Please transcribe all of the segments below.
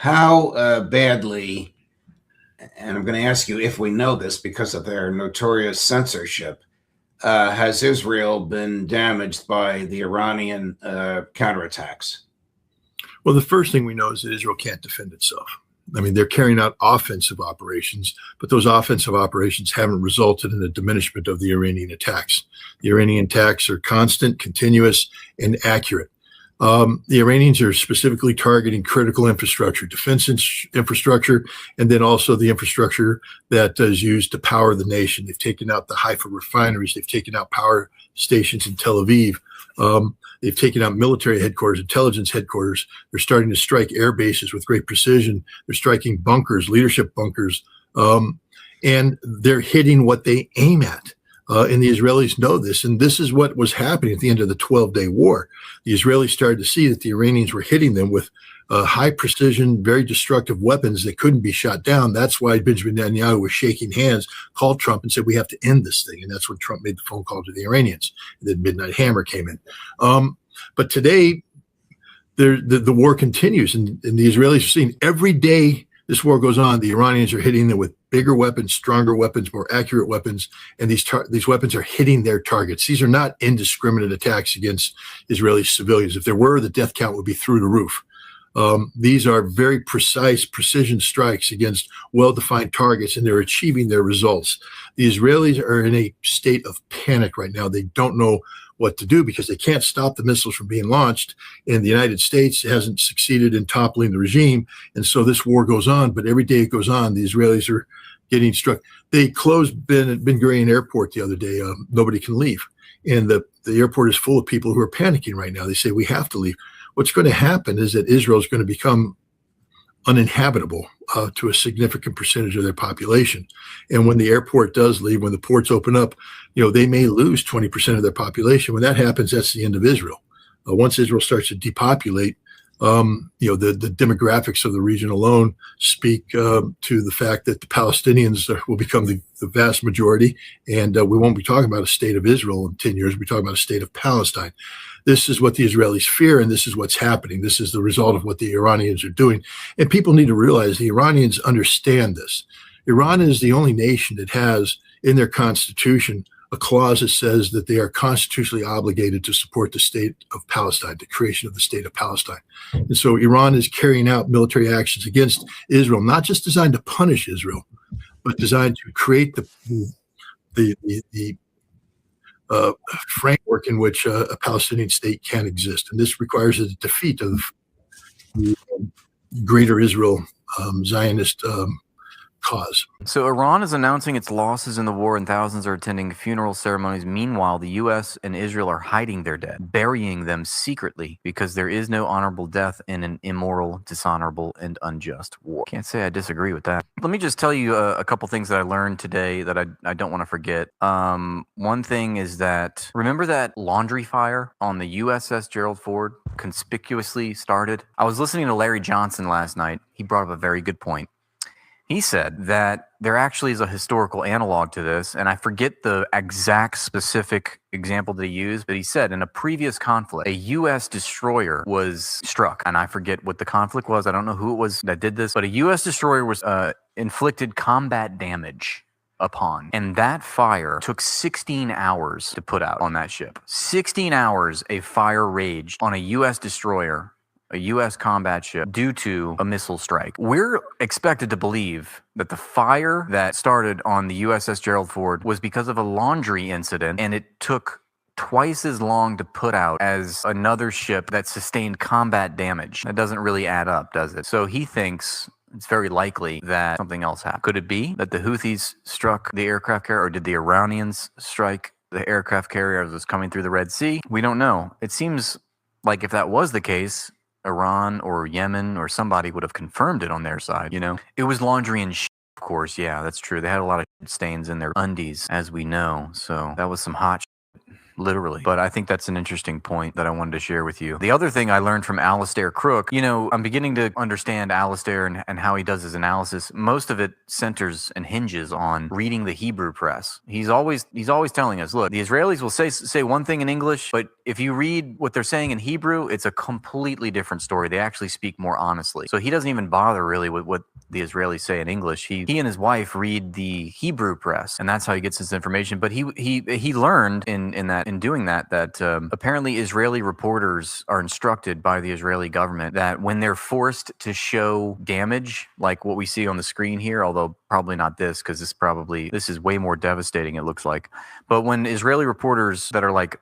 How badly, and I'm going to ask you if we know this because of their notorious censorship, has Israel been damaged by the Iranian counterattacks? Well, the first thing we know is that Israel can't defend itself. I mean, they're carrying out offensive operations, but those offensive operations haven't resulted in a diminishment of the Iranian attacks. The Iranian attacks are constant, continuous, and accurate. The Iranians are specifically targeting critical infrastructure, defense infrastructure, and then also the infrastructure that is used to power the nation. They've taken out the Haifa refineries. They've taken out power stations in Tel Aviv. They've taken out military headquarters, intelligence headquarters. They're starting to strike air bases with great precision. They're striking bunkers, leadership bunkers, and they're hitting what they aim at. And the Israelis know this. And this is what was happening at the end of the 12-day war. The Israelis started to see that the Iranians were hitting them with high precision, very destructive weapons that couldn't be shot down. That's why Benjamin Netanyahu was shaking hands, called Trump and said, we have to end this thing. And that's when Trump made the phone call to the Iranians. And then Midnight Hammer came in. But today, the war continues. And the Israelis are seeing every day this war goes on, the Iranians are hitting them with bigger weapons, stronger weapons, more accurate weapons, and these weapons are hitting their targets. These are not indiscriminate attacks against Israeli civilians. If there were, the death count would be through the roof. These are very precise, precision strikes against well-defined targets, and they're achieving their results. The Israelis are in a state of panic right now. They don't know what to do because they can't stop the missiles from being launched, and the United States hasn't succeeded in toppling the regime. And so this war goes on, but every day it goes on, the Israelis are getting struck. They closed Ben Gurion Airport the other day. Nobody can leave. And the airport is full of people who are panicking right now. They say, we have to leave. What's going to happen is that Israel is going to become uninhabitable to a significant percentage of their population. And when the airport does leave, when the ports open up, they may lose 20% of their population. When that happens, that's the end of Israel. Once Israel starts to depopulate, the demographics of the region alone speak to the fact that the Palestinians will become the vast majority. And we won't be talking about a state of Israel in 10 years. We're talking about a state of Palestine. This is what the Israelis fear, and this is what's happening. This is the result of what the Iranians are doing. And people need to realize the Iranians understand this. Iran is the only nation that has in their constitution a clause that says that they are constitutionally obligated to support the state of Palestine, the creation of the state of Palestine. And so Iran is carrying out military actions against Israel, not just designed to punish Israel, but designed to create the framework in which a Palestinian state can exist. And this requires a defeat of the greater Israel Zionist cause. So Iran is announcing its losses in the war and thousands are attending funeral ceremonies. Meanwhile, the U.S. and Israel are hiding their dead, burying them secretly because there is no honorable death in an immoral, dishonorable, and unjust war. Can't say I disagree with that. Let me just tell you a couple things that I learned today that I don't want to forget. One thing is that, remember that laundry fire on the USS Gerald Ford conspicuously started? I was listening to Larry Johnson last night. He brought up a very good point. He said that there actually is a historical analog to this, and I forget the exact specific example that he used, but he said in a previous conflict, a U.S. destroyer was struck, and I forget what the conflict was. I don't know who it was that did this, but a U.S. destroyer was inflicted combat damage upon, and that fire took 16 hours to put out on that ship. 16 hours a fire raged on a U.S. destroyer, a U.S. combat ship, due to a missile strike. We're expected to believe that the fire that started on the USS Gerald Ford was because of a laundry incident, and it took twice as long to put out as another ship that sustained combat damage. That doesn't really add up, does it? So he thinks it's very likely that something else happened. Could it be that the Houthis struck the aircraft carrier, or did the Iranians strike the aircraft carrier as it was coming through the Red Sea? We don't know. It seems like if that was the case, Iran or Yemen or somebody would have confirmed it on their side, It was laundry and of course, yeah, that's true. They had a lot of stains in their undies, as we know, so that was some hot literally. But I think that's an interesting point that I wanted to share with you. The other thing I learned from Alistair Crook, I'm beginning to understand Alistair and how he does his analysis. Most of it centers and hinges on reading the Hebrew press. He's always telling us, look, the Israelis will say one thing in English, but if you read what they're saying in Hebrew, it's a completely different story. They actually speak more honestly. So he doesn't even bother really with what the Israelis say in English. He and his wife read the Hebrew press, and that's how he gets his information. But he learned in doing that apparently Israeli reporters are instructed by the Israeli government that when they're forced to show damage, like what we see on the screen here, although probably not this, because this is way more devastating, it looks like. But when Israeli reporters that are like,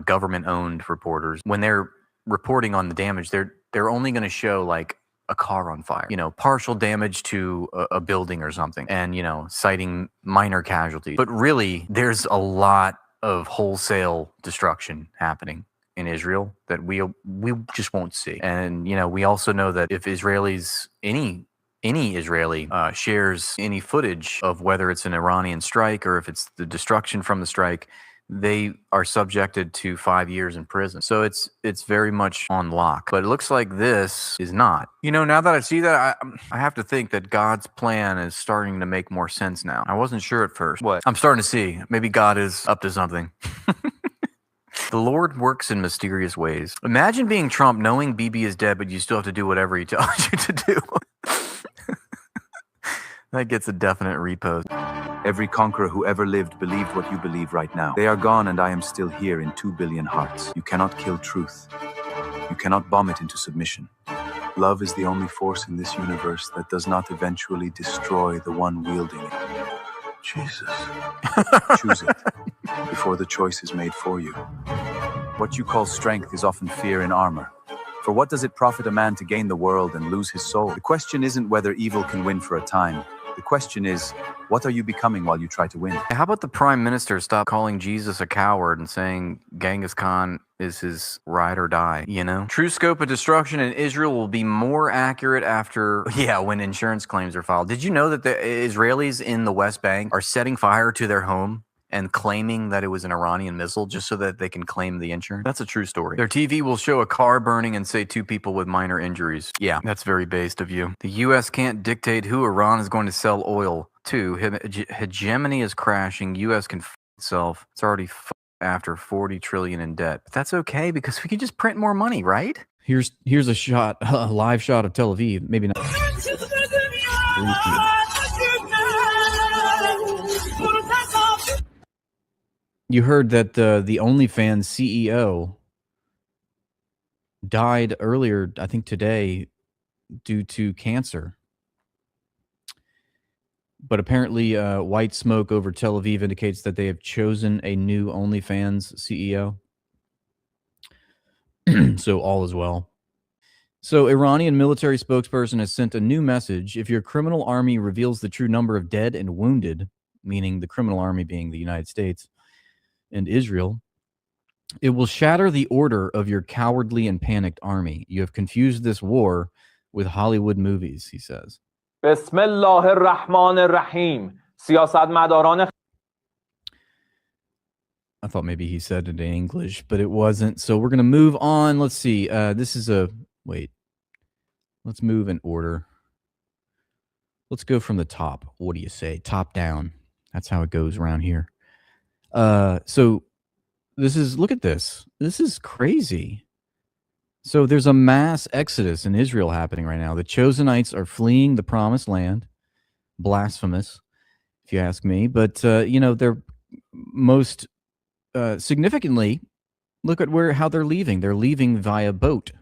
government-owned reporters, when they're reporting on the damage, they're only going to show like a car on fire, partial damage to a building or something, and citing minor casualties. But really, there's a lot of wholesale destruction happening in Israel that we just won't see. And we also know that if Israelis, any Israeli shares any footage of whether it's an Iranian strike or if it's the destruction from the strike, they are subjected to 5 years in prison. So it's very much on lock. But it looks like this is not. Now that I see that, I have to think that God's plan is starting to make more sense now. I wasn't sure at first. What? I'm starting to see. Maybe God is up to something. The Lord works in mysterious ways. Imagine being Trump, knowing Bibi is dead, but you still have to do whatever he tells you to do. That gets a definite repost. Every conqueror who ever lived believed what you believe right now. They are gone, and I am still here in 2 billion hearts. You cannot kill truth. You cannot bomb it into submission. Love is the only force in this universe that does not eventually destroy the one wielding it. Jesus. Choose it before the choice is made for you. What you call strength is often fear in armor. For what does it profit a man to gain the world and lose his soul? The question isn't whether evil can win for a time. The question is, what are you becoming while you try to win? How about the prime minister stop calling Jesus a coward and saying Genghis Khan is his ride or die, True scope of destruction in Israel will be more accurate when insurance claims are filed. Did you know that the Israelis in the West Bank are setting fire to their home and claiming that it was an Iranian missile just so that they can claim the insurance? That's a true story. Their TV will show a car burning and say 2 people with minor injuries. Yeah, that's very based of you. The U.S. can't dictate who Iran is going to sell oil to. Hegemony is crashing. U.S. can itself. It's already after 40 trillion in debt. But that's okay because we can just print more money, right? Here's a live shot of Tel Aviv. Maybe not. You heard that the OnlyFans CEO died earlier, I think today, due to cancer. But apparently, white smoke over Tel Aviv indicates that they have chosen a new OnlyFans CEO. So all is well. So Iranian military spokesperson has sent a new message. If your criminal army reveals the true number of dead and wounded, meaning the criminal army being the United States and Israel, it will shatter the order of your cowardly and panicked army. You have confused this war with Hollywood movies, he says. Bismillah ar-Rahman ar-Rahim. Siyasatmadaran. I thought maybe he said it in English, but it wasn't. So we're going to move on. Let's see. Let's move in order. Let's go from the top. What do you say? Top down. That's how it goes around here. So look at this. This is crazy. So there's a mass exodus in Israel happening right now. The Chosenites are fleeing the promised land. Blasphemous, if you ask me. But, they're most significantly, look at how they're leaving. They're leaving via boat.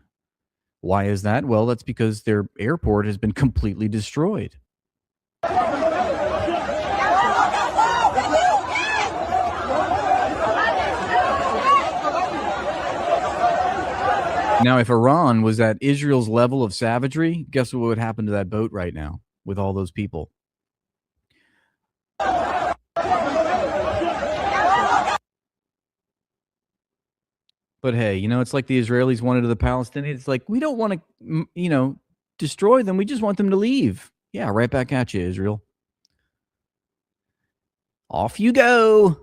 Why is that? Well, that's because their airport has been completely destroyed. Now, if Iran was at Israel's level of savagery, guess what would happen to that boat right now with all those people? But hey, it's like the Israelis wanted to the Palestinians. It's like, we don't want to, destroy them. We just want them to leave. Yeah, right back at you, Israel. Off you go.